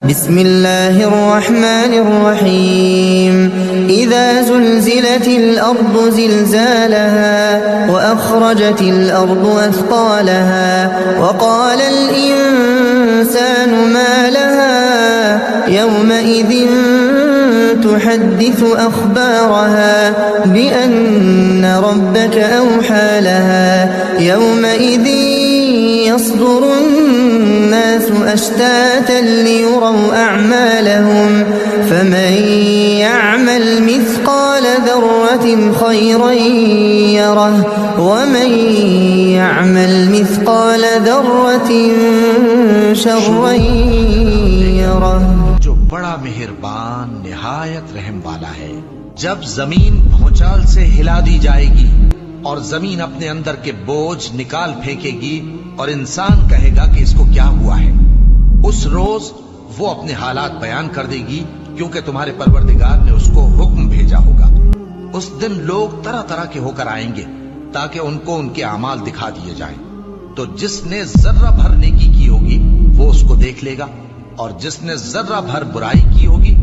बिस्मिल्लाहिर्रहमानिर्रहीम इज़ा ज़ुल्ज़िलतिल अर्दु ज़िल्ज़ालहा व अख़रजतिल अर्दु अथक़ालहा व क़ालल इंसानु मा लहा यौमइज़िन तुहद्दिसु अख़बारहा बिअन्न रब्बक अवहा लहा यौमइज़िन यस्दुरुन नासु अश्तातन लियुरौ अअमालहुम फमन यअमल मिस्क़ाल ज़र्रतिन ख़ैरन यरह वमन यअमल मिस्क़ाल ज़र्रतिन शर्रन यरह। जो बड़ा मेहरबान निहायत रहम वाला है। जब जमीन भूचाल से हिला दी जाएगी और जमीन अपने अंदर के बोझ निकाल फेंकेगी और इंसान कहेगा कि इसको क्या हुआ है, उस रोज वो अपने हालात बयान कर देगी क्योंकि तुम्हारे परवरदिगार ने उसको हुक्म भेजा होगा। उस दिन लोग तरह तरह के होकर आएंगे ताकि उनको उनके अमाल दिखा दिए जाएं। तो जिसने जर्रा भर नेकी की होगी वो उसको देख लेगा और जिसने जर्रा भर बुराई की होगी